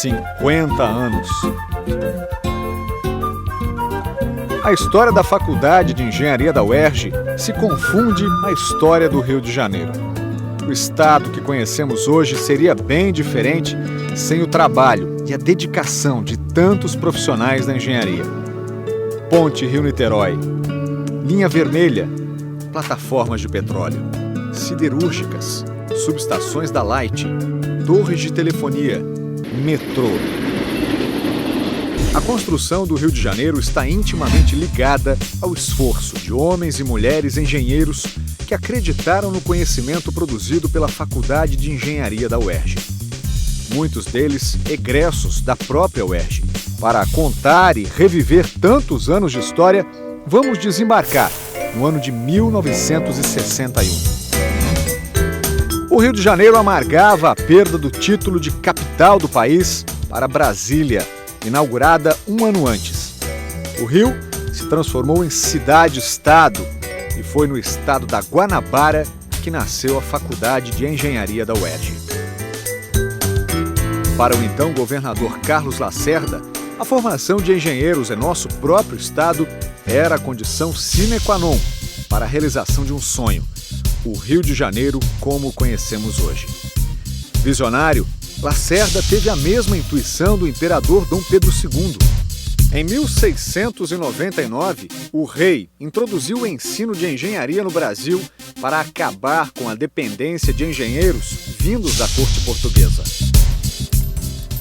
50 anos. A história da Faculdade de Engenharia da UERJ se confunde à história do Rio de Janeiro. O estado que conhecemos hoje seria bem diferente sem o trabalho e a dedicação de tantos profissionais da engenharia. Ponte Rio-Niterói, linha vermelha, plataformas de petróleo, siderúrgicas, subestações da Light, torres de telefonia, metrô. A construção do Rio de Janeiro está intimamente ligada ao esforço de homens e mulheres engenheiros que acreditaram no conhecimento produzido pela Faculdade de Engenharia da UERJ. Muitos deles egressos da própria UERJ. Para contar e reviver tantos anos de história, vamos desembarcar no ano de 1961. O Rio de Janeiro amargava a perda do título de capital do país para Brasília, inaugurada um ano antes. O Rio se transformou em cidade-estado e foi no estado da Guanabara que nasceu a Faculdade de Engenharia da UERJ. Para o então governador Carlos Lacerda, a formação de engenheiros em nosso próprio estado era a condição sine qua non para a realização de um sonho, o Rio de Janeiro como o conhecemos hoje. Visionário, Lacerda teve a mesma intuição do imperador Dom Pedro II. Em 1699, o rei introduziu o ensino de engenharia no Brasil para acabar com a dependência de engenheiros vindos da corte portuguesa.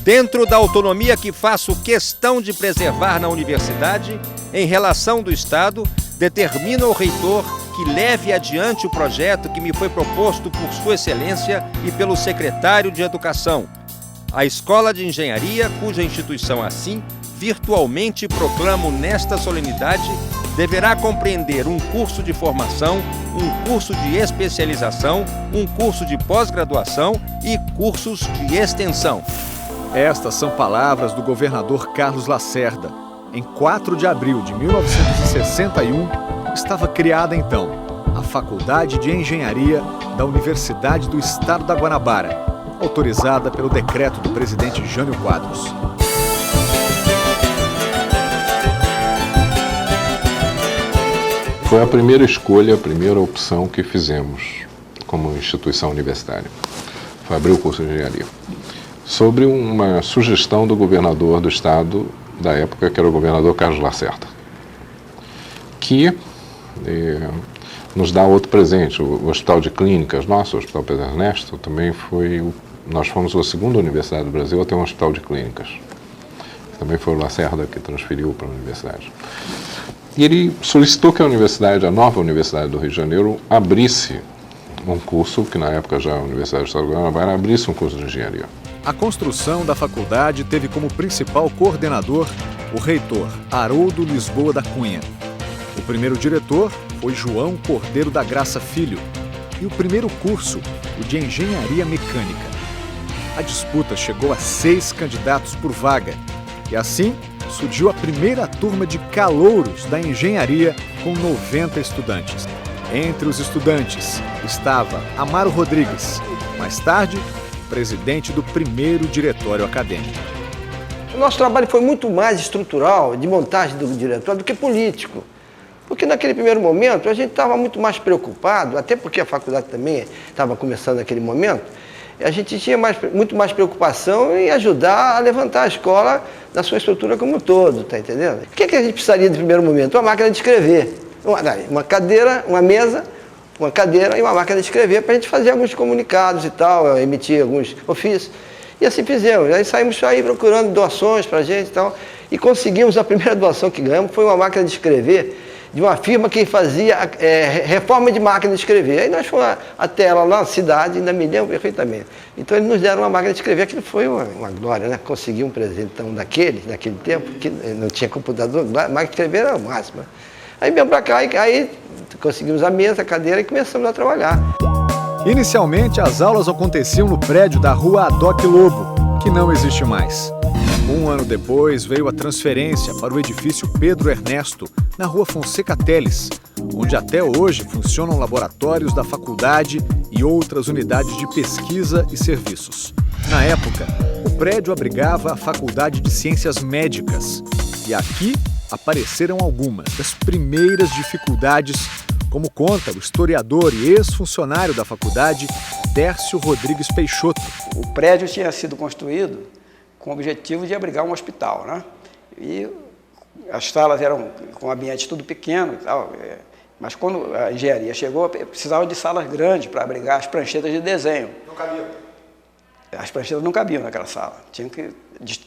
Dentro da autonomia que faço questão de preservar na universidade, em relação do Estado, determina o reitor que leve adiante o projeto que me foi proposto por Sua Excelência e pelo secretário de Educação. A Escola de Engenharia, cuja instituição assim, virtualmente proclamo nesta solenidade, deverá compreender um curso de formação, um curso de especialização, um curso de pós-graduação e cursos de extensão. Estas são palavras do governador Carlos Lacerda. Em 4 de abril de 1961, estava criada então a Faculdade de Engenharia da Universidade do Estado da Guanabara, autorizada pelo decreto do presidente Jânio Quadros. Foi a primeira escolha, a primeira opção que fizemos como instituição universitária. Foi abrir o curso de engenharia. Sobre uma sugestão do governador do estado da época, que era o governador Carlos Lacerda, que nos dá outro presente. O Hospital de Clínicas, nosso, o Hospital Pedro Ernesto, também nós fomos a segunda universidade do Brasil a ter um hospital de clínicas. Também foi o Lacerda que transferiu para a universidade. E ele solicitou que a nova Universidade do Rio de Janeiro, abrisse um curso, que na época já a Universidade do Estado do Guanabara, abrisse um curso de engenharia. A construção da faculdade teve como principal coordenador o reitor Haroldo Lisboa da Cunha. O primeiro diretor foi João Cordeiro da Graça Filho e o primeiro curso, o de Engenharia Mecânica. A disputa chegou a 6 candidatos por vaga e assim surgiu a primeira turma de calouros da engenharia com 90 estudantes. Entre os estudantes estava Amaro Rodrigues, mais tarde presidente do primeiro diretório acadêmico. O nosso trabalho foi muito mais estrutural, de montagem do diretório, do que político. Porque naquele primeiro momento a gente estava muito mais preocupado, até porque a faculdade também estava começando naquele momento, a gente tinha muito mais preocupação em ajudar a levantar a escola na sua estrutura como um todo, tá entendendo? O que a gente precisaria no primeiro momento? Uma máquina de escrever, uma cadeira, uma mesa, uma cadeira e uma máquina de escrever para a gente fazer alguns comunicados e tal, emitir alguns ofícios. E assim fizemos. Aí saímos aí procurando doações para a gente e tal. E conseguimos, a primeira doação que ganhamos foi uma máquina de escrever de uma firma que fazia reforma de máquina de escrever. Aí nós fomos até ela lá na cidade, ainda me lembro perfeitamente. Então eles nos deram uma máquina de escrever, aquilo foi uma glória, né? Conseguir um presentão naquele tempo, que não tinha computador, máquina de escrever era o máximo. Aí viemos para cá, aí conseguimos a mesa, a cadeira e começamos a trabalhar. Inicialmente, as aulas aconteciam no prédio da Rua Adoc Lobo, que não existe mais. Um ano depois, veio a transferência para o edifício Pedro Ernesto, na Rua Fonseca Teles, onde até hoje funcionam laboratórios da faculdade e outras unidades de pesquisa e serviços. Na época, o prédio abrigava a Faculdade de Ciências Médicas. E aqui apareceram algumas das primeiras dificuldades, como conta o historiador e ex-funcionário da faculdade, Tércio Rodrigues Peixoto. O prédio tinha sido construído com o objetivo de abrigar um hospital, né? E as salas eram com ambiente tudo pequeno e tal, mas quando a engenharia chegou, precisava de salas grandes para abrigar as pranchetas de desenho. Não cabia? As pranchetas não cabiam naquela sala,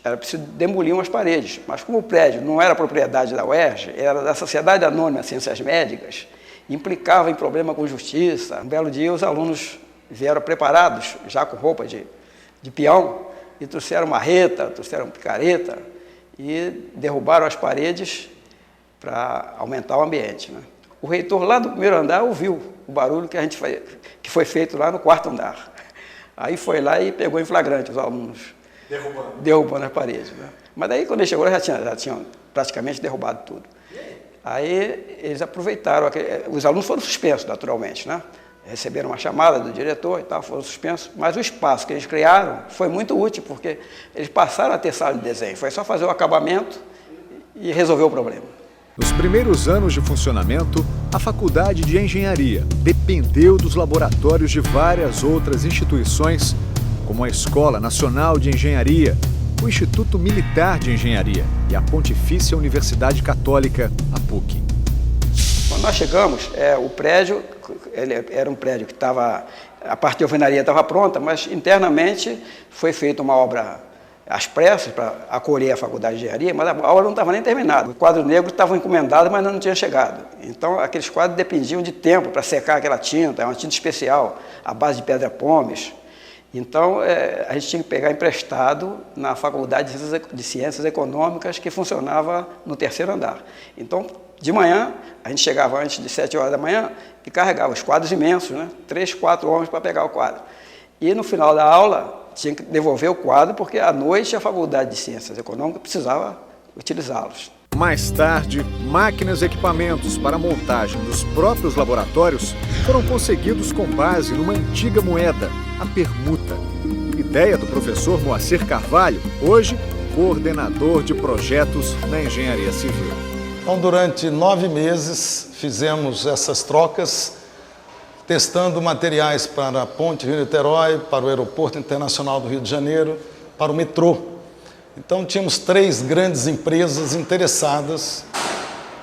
era preciso demolir umas paredes. Mas como o prédio não era propriedade da UERJ, era da Sociedade Anônima de Ciências Médicas, implicava em problema com justiça. Um belo dia os alunos vieram preparados, já com roupa de peão, e trouxeram marreta, trouxeram picareta, e derrubaram as paredes para aumentar o ambiente, né? O reitor lá do primeiro andar ouviu o barulho que foi feito lá no quarto andar. Aí foi lá e pegou em flagrante os alunos derrubando as paredes, né? Mas daí quando ele chegou já tinham praticamente derrubado tudo. Aí eles aproveitaram, os alunos foram suspensos naturalmente, né? Receberam uma chamada do diretor e tal, foram suspensos, mas o espaço que eles criaram foi muito útil, porque eles passaram a ter sala de desenho, foi só fazer o acabamento e resolver o problema. Nos primeiros anos de funcionamento, a Faculdade de Engenharia dependeu dos laboratórios de várias outras instituições, como a Escola Nacional de Engenharia, o Instituto Militar de Engenharia e a Pontifícia Universidade Católica, a PUC. Quando nós chegamos, o prédio era um prédio que a parte de alvenaria estava pronta, mas internamente foi feita uma obra às pressas para acolher a Faculdade de Engenharia, mas a obra não estava nem terminada. Os quadros negros estavam encomendados, mas não tinham chegado. Então, aqueles quadros dependiam de tempo para secar aquela tinta, é uma tinta especial, à base de pedra-pomes. Então, a gente tinha que pegar emprestado na Faculdade de Ciências Econômicas, que funcionava no terceiro andar. Então, de manhã, a gente chegava antes de 7 horas da manhã e carregava os quadros imensos, né? 3, 4 homens para pegar o quadro. E no final da aula, tinha que devolver o quadro, porque à noite a Faculdade de Ciências Econômicas precisava utilizá-los. Mais tarde, máquinas e equipamentos para a montagem dos próprios laboratórios foram conseguidos com base numa antiga moeda, a permuta. Ideia do professor Moacir Carvalho, hoje coordenador de projetos na Engenharia Civil. Então, durante 9 meses, fizemos essas trocas, testando materiais para a Ponte Rio-Niterói, para o Aeroporto Internacional do Rio de Janeiro, para o metrô. Então, tínhamos 3 grandes empresas interessadas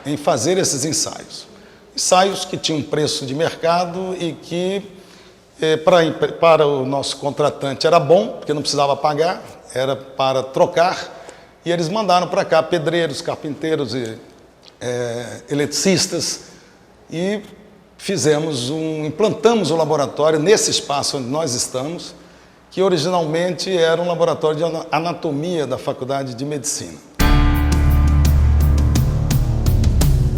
em fazer esses ensaios. Ensaios que tinham preço de mercado e que, para o nosso contratante, era bom, porque não precisava pagar, era para trocar. E eles mandaram para cá pedreiros, carpinteiros e eletricistas e implantamos o laboratório nesse espaço onde nós estamos, que originalmente era um laboratório de anatomia da Faculdade de Medicina.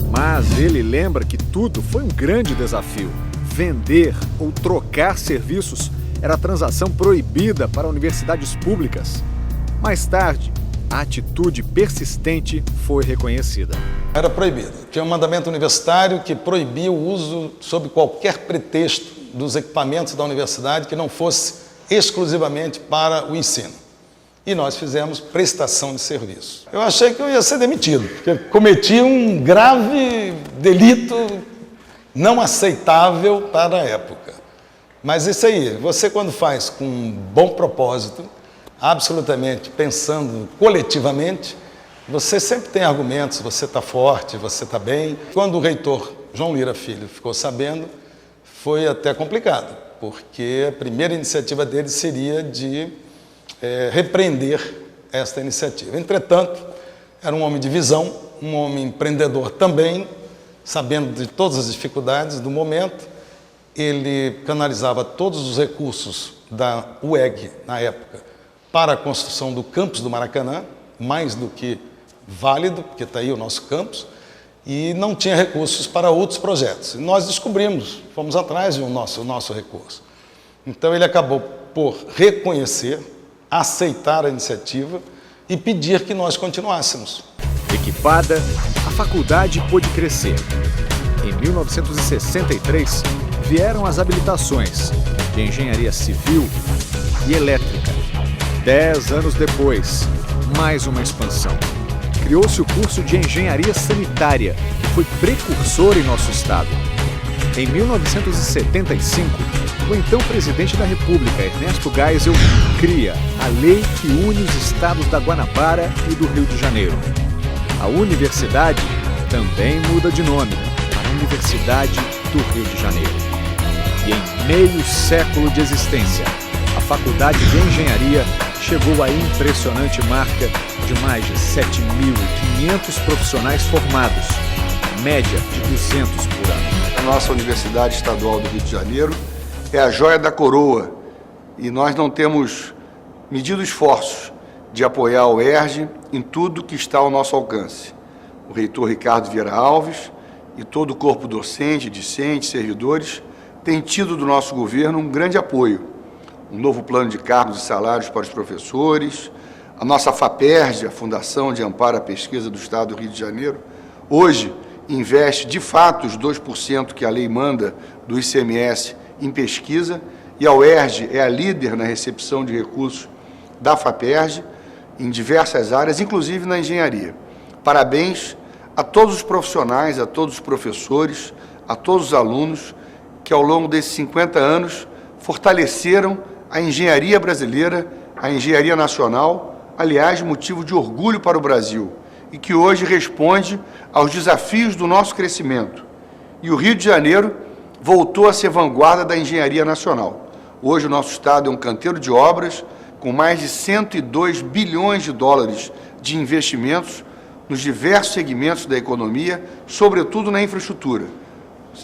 Mas ele lembra que tudo foi um grande desafio. Vender ou trocar serviços era transação proibida para universidades públicas. Mais tarde, a atitude persistente foi reconhecida. Era proibido. Tinha um mandamento universitário que proibia o uso, sob qualquer pretexto, dos equipamentos da universidade que não fosse exclusivamente para o ensino. E nós fizemos prestação de serviço. Eu achei que eu ia ser demitido, porque cometi um grave delito não aceitável para a época. Mas isso aí, você quando faz com um bom propósito, absolutamente pensando coletivamente, você sempre tem argumentos, você está forte, você está bem. Quando o reitor João Lira Filho ficou sabendo, foi até complicado, porque a primeira iniciativa dele seria de repreender esta iniciativa. Entretanto, era um homem de visão, um homem empreendedor também, sabendo de todas as dificuldades do momento. Ele canalizava todos os recursos da UEG, na época, para a construção do campus do Maracanã, mais do que válido, porque está aí o nosso campus, e não tinha recursos para outros projetos. E nós descobrimos, fomos atrás do nosso recurso. Então ele acabou por reconhecer, aceitar a iniciativa e pedir que nós continuássemos. Equipada, a faculdade pôde crescer. Em 1963, vieram as habilitações de engenharia civil e elétrica. 10 anos depois, mais uma expansão. Criou-se o curso de Engenharia Sanitária, que foi precursor em nosso estado. Em 1975, o então presidente da República, Ernesto Geisel, cria a lei que une os estados da Guanabara e do Rio de Janeiro. A universidade também muda de nome para Universidade do Rio de Janeiro. E em meio século de existência, a Faculdade de Engenharia chegou à impressionante marca de mais de 7.500 profissionais formados, média de 200 por ano. A nossa Universidade Estadual do Rio de Janeiro é a joia da coroa e nós não temos medido esforços de apoiar o UERJ em tudo que está ao nosso alcance. O reitor Ricardo Vieira Alves e todo o corpo docente, discentes, servidores têm tido do nosso governo um grande apoio. Um novo plano de cargos e salários para os professores, a nossa FAPERJ, a Fundação de Amparo à Pesquisa do Estado do Rio de Janeiro, hoje investe de fato os 2% que a lei manda do ICMS em pesquisa, e a UERJ é a líder na recepção de recursos da FAPERJ em diversas áreas, inclusive na engenharia. Parabéns a todos os profissionais, a todos os professores, a todos os alunos que ao longo desses 50 anos fortaleceram a engenharia brasileira, a engenharia nacional, aliás, motivo de orgulho para o Brasil, e que hoje responde aos desafios do nosso crescimento. E o Rio de Janeiro voltou a ser vanguarda da engenharia nacional. Hoje o nosso estado é um canteiro de obras com mais de 102 bilhões de dólares de investimentos nos diversos segmentos da economia, sobretudo na infraestrutura.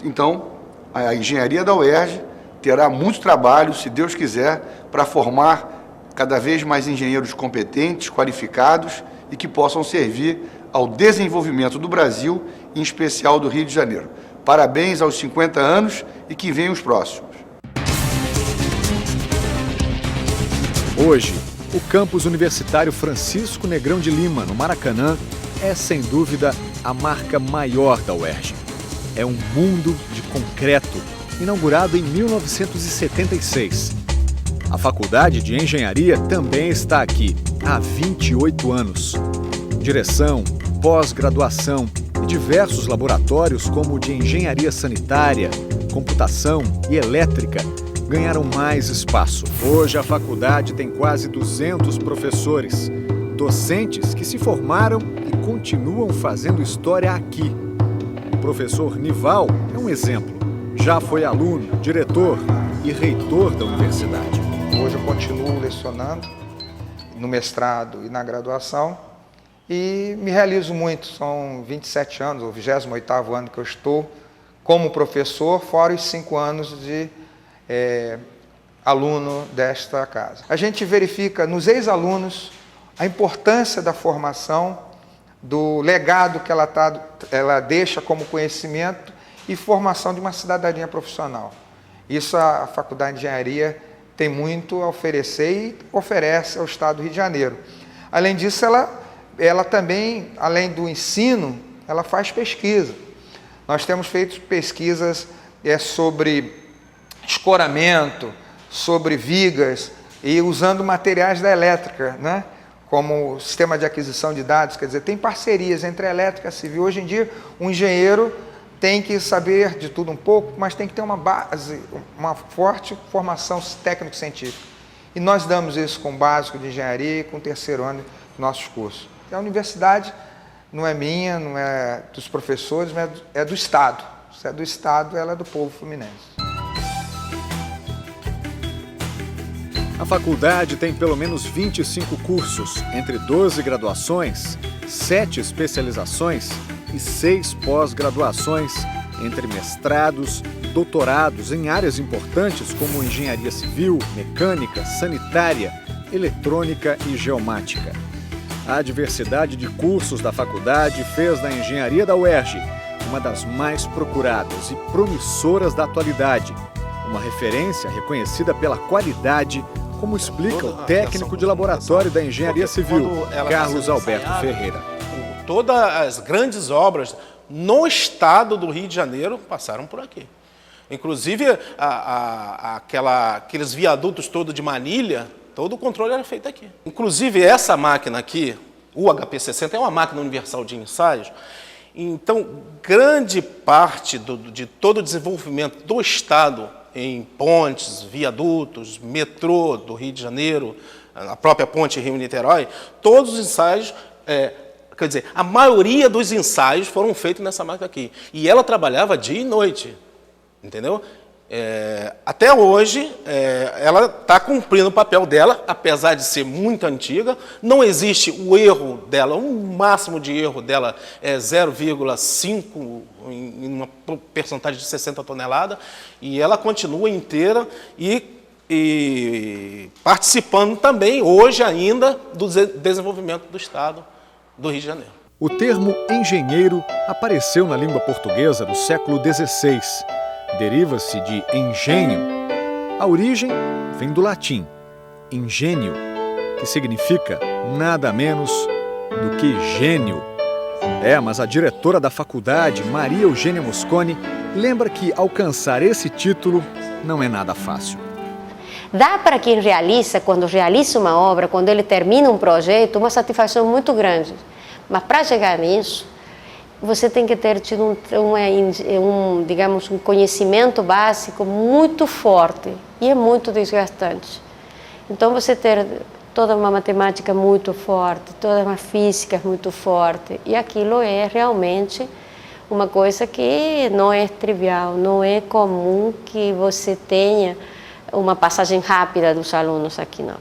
Então, a engenharia da UERJ terá muito trabalho, se Deus quiser, para formar cada vez mais engenheiros competentes, qualificados e que possam servir ao desenvolvimento do Brasil, em especial do Rio de Janeiro. Parabéns aos 50 anos e que venham os próximos. Hoje, o campus universitário Francisco Negrão de Lima, no Maracanã, é sem dúvida a marca maior da UERJ. É um mundo de concreto, inaugurado em 1976. A Faculdade de Engenharia também está aqui há 28 anos. Direção, pós-graduação e diversos laboratórios como o de Engenharia Sanitária, Computação e Elétrica ganharam mais espaço. Hoje a faculdade tem quase 200 professores, docentes que se formaram e continuam fazendo história aqui. O professor Nival é um exemplo. Já foi aluno, diretor e reitor da universidade. Hoje eu continuo lecionando no mestrado e na graduação e me realizo muito. São 27 anos, o 28º ano que eu estou como professor, fora os 5 anos de aluno desta casa. A gente verifica nos ex-alunos a importância da formação, do legado que ela deixa como conhecimento e formação de uma cidadania profissional. Isso a Faculdade de Engenharia tem muito a oferecer e oferece ao Estado do Rio de Janeiro. Além disso, ela também, além do ensino, ela faz pesquisa. Nós temos feito pesquisas sobre escoramento, sobre vigas e usando materiais da elétrica, né? Como sistema de aquisição de dados, quer dizer, tem parcerias entre a elétrica e a civil. Hoje em dia, um engenheiro tem que saber de tudo um pouco, mas tem que ter uma base, uma forte formação técnico-científica. E nós damos isso com o básico de engenharia e com o 3º ano de nossos cursos. E a universidade não é minha, não é dos professores, mas é do Estado. Se é do Estado, ela é do povo fluminense. A faculdade tem pelo menos 25 cursos, entre 12 graduações, 7 especializações e 6 pós-graduações, entre mestrados, doutorados em áreas importantes como engenharia civil, mecânica, sanitária, eletrônica e geomática. A diversidade de cursos da faculdade fez da engenharia da UERJ uma das mais procuradas e promissoras da atualidade, uma referência reconhecida pela qualidade, como explica o técnico de laboratório da Engenharia Civil, Carlos Alberto Ferreira. Todas as grandes obras no estado do Rio de Janeiro passaram por aqui. Inclusive, aqueles viadutos todos de Manilha, Todo o controle era feito aqui. Inclusive, essa máquina aqui, o HP60, é uma máquina universal de ensaios. Então, grande parte de todo o desenvolvimento do Estado em pontes, viadutos, metrô do Rio de Janeiro, a própria ponte Rio-Niterói, todos os ensaios, quer dizer, a maioria dos ensaios foram feitos nessa máquina aqui. E ela trabalhava dia e noite, entendeu? Até hoje, ela está cumprindo o papel dela, apesar de ser muito antiga. Não existe o erro dela, o máximo de erro dela é 0,5 em uma percentagem de 60 toneladas, e ela continua inteira e participando também, hoje ainda, do desenvolvimento do Estado do Rio de Janeiro. O termo engenheiro apareceu na língua portuguesa do século XVI. Deriva-se de engenho. A origem vem do latim, ingênio, que significa nada menos do que gênio. Mas a diretora da faculdade, Maria Eugênia Mosconi, lembra que alcançar esse título não é nada fácil. Dá para quem realiza, quando realiza uma obra, quando ele termina um projeto, uma satisfação muito grande. Mas para chegar nisso, você tem que ter tido digamos, um conhecimento básico muito forte e é muito desgastante. Então, você ter toda uma matemática muito forte, toda uma física muito forte, e aquilo é realmente uma coisa que não é trivial, não é comum que você tenha uma passagem rápida dos alunos aqui, não.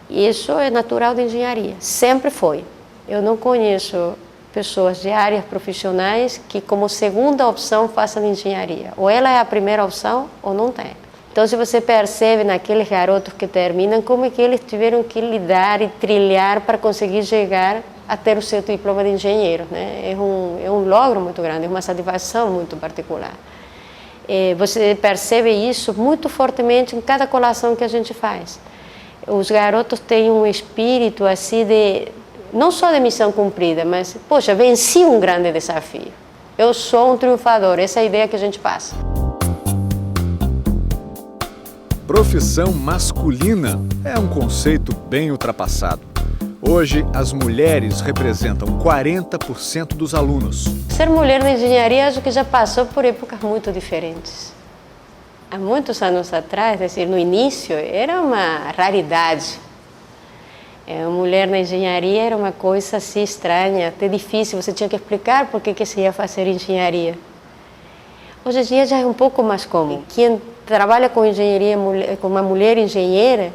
Isso é natural de engenharia, sempre foi. Eu não conheço pessoas de áreas profissionais que como segunda opção façam engenharia. Ou ela é a primeira opção ou não tem. Então, se você percebe naqueles garotos que terminam, como é que eles tiveram que lidar e trilhar para conseguir chegar a ter o seu diploma de engenheiro, né? É um logro muito grande, é uma satisfação muito particular. Você percebe isso muito fortemente em cada colação que a gente faz. Os garotos têm um espírito assim não só de missão cumprida, mas, poxa, venci um grande desafio. Eu sou um triunfador, essa é a ideia que a gente passa. Profissão masculina é um conceito bem ultrapassado. Hoje, as mulheres representam 40% dos alunos. Ser mulher na engenharia, acho que já passou por épocas muito diferentes. Há muitos anos atrás, decir, no início, era uma raridade. A mulher na engenharia era uma coisa assim estranha, até difícil, você tinha que explicar por que se ia fazer engenharia. Hoje em dia já é um pouco mais comum. Quem trabalha com engenharia, com uma mulher engenheira,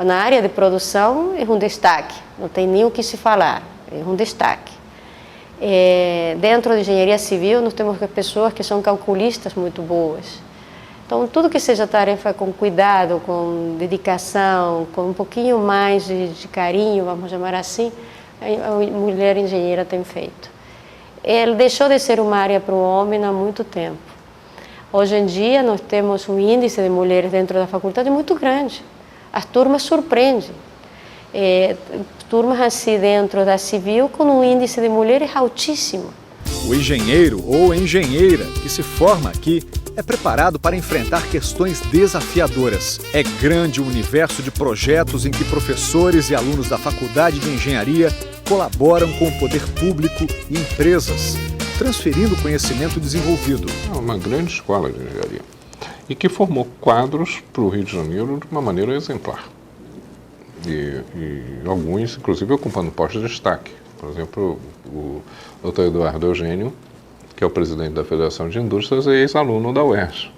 na área de produção é um destaque, não tem nem o que se falar, é um destaque. Dentro da engenharia civil, nós temos pessoas que são calculistas muito boas. Então, tudo que seja tarefa com cuidado, com dedicação, com um pouquinho mais de carinho, vamos chamar assim, a mulher engenheira tem feito. Ele deixou de ser uma área para o homem há muito tempo. Hoje em dia, nós temos um índice de mulheres dentro da faculdade muito grande. As turmas surpreendem. Turmas assim dentro da civil com um índice de mulheres altíssimo. O engenheiro ou engenheira que se forma aqui é preparado para enfrentar questões desafiadoras. É grande o universo de projetos em que professores e alunos da Faculdade de Engenharia colaboram com o poder público e empresas, transferindo o conhecimento desenvolvido. É uma grande escola de engenharia e que formou quadros para o Rio de Janeiro de uma maneira exemplar. E alguns, inclusive, ocupando postos de destaque. Por exemplo, o Dr. Eduardo Eugênio, que é o presidente da Federação de Indústrias, é ex-aluno da UERJ.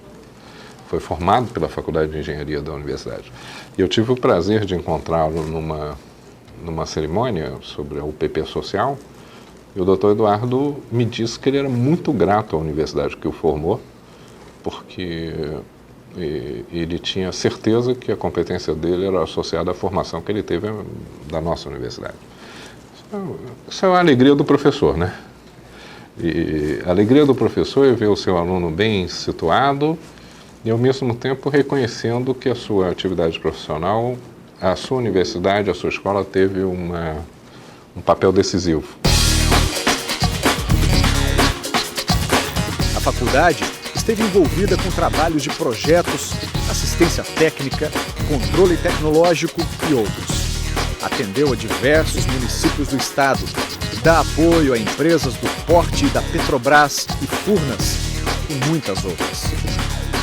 Foi formado pela Faculdade de Engenharia da Universidade. E eu tive o prazer de encontrá-lo numa cerimônia sobre a UPP Social, e o Dr. Eduardo me disse que ele era muito grato à universidade que o formou, porque ele tinha certeza que a competência dele era associada à formação que ele teve da nossa universidade. Isso é a alegria do professor, né? E a alegria do professor é ver o seu aluno bem situado e, ao mesmo tempo, reconhecendo que a sua atividade profissional, a sua universidade, a sua escola teve um papel decisivo. A faculdade esteve envolvida com trabalhos de projetos, assistência assistência técnica, controle tecnológico e outros. Atendeu a diversos municípios do estado, dá apoio a empresas do porte da Petrobras e Furnas e muitas outras.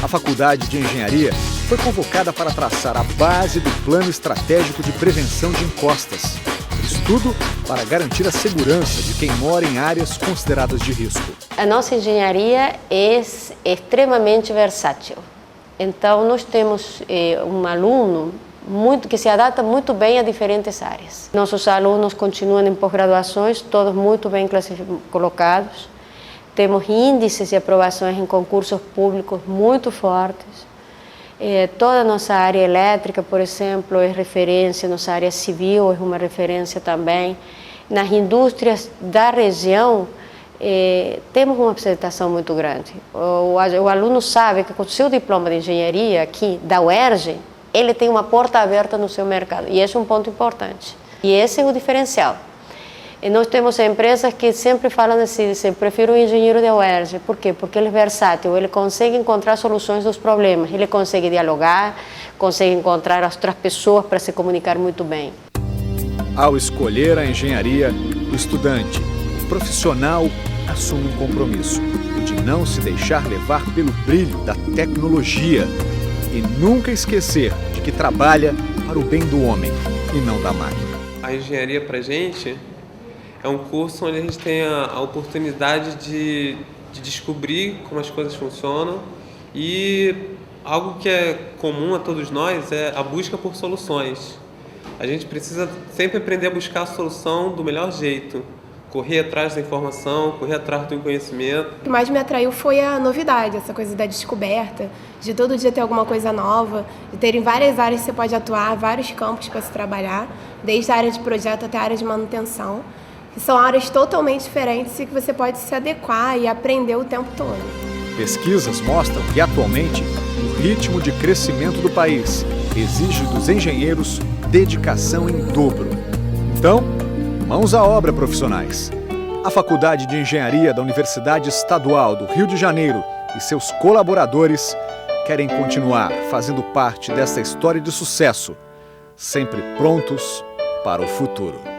A Faculdade de Engenharia foi convocada para traçar a base do Plano Estratégico de Prevenção de Encostas, estudo para garantir a segurança de quem mora em áreas consideradas de risco. A nossa engenharia é extremamente versátil. Então, nós temos um aluno que se adapta muito bem a diferentes áreas. Nossos alunos continuam em pós-graduações, todos muito bem colocados. Temos índices de aprovações em concursos públicos muito fortes. Toda a nossa área elétrica, por exemplo, é referência, nossa área civil é uma referência também. Nas indústrias da região, temos uma apresentação muito grande. O aluno sabe que com o seu diploma de engenharia aqui da UERJ, ele tem uma porta aberta no seu mercado, e esse é um ponto importante. E esse é o diferencial. E nós temos empresas que sempre falam assim, prefiro um engenheiro da UERJ. Por quê? Porque ele é versátil, ele consegue encontrar soluções dos problemas, ele consegue dialogar, consegue encontrar outras pessoas para se comunicar muito bem. Ao escolher a engenharia, o estudante, o profissional, assume um compromisso, o de não se deixar levar pelo brilho da tecnologia e nunca esquecer de que trabalha para o bem do homem e não da máquina. A engenharia para a gente é um curso onde a gente tem a oportunidade de descobrir como as coisas funcionam, e algo que é comum a todos nós é a busca por soluções. A gente precisa sempre aprender a buscar a solução do melhor jeito, correr atrás da informação, correr atrás do conhecimento. O que mais me atraiu foi a novidade, essa coisa da descoberta, de todo dia ter alguma coisa nova, de terem várias áreas que você pode atuar, vários campos para se trabalhar, desde a área de projeto até a área de manutenção, que são áreas totalmente diferentes e que você pode se adequar e aprender o tempo todo. Pesquisas mostram que, atualmente, o ritmo de crescimento do país exige dos engenheiros dedicação em dobro. Então, mãos à obra, profissionais. A Faculdade de Engenharia da Universidade Estadual do Rio de Janeiro e seus colaboradores querem continuar fazendo parte desta história de sucesso, sempre prontos para o futuro.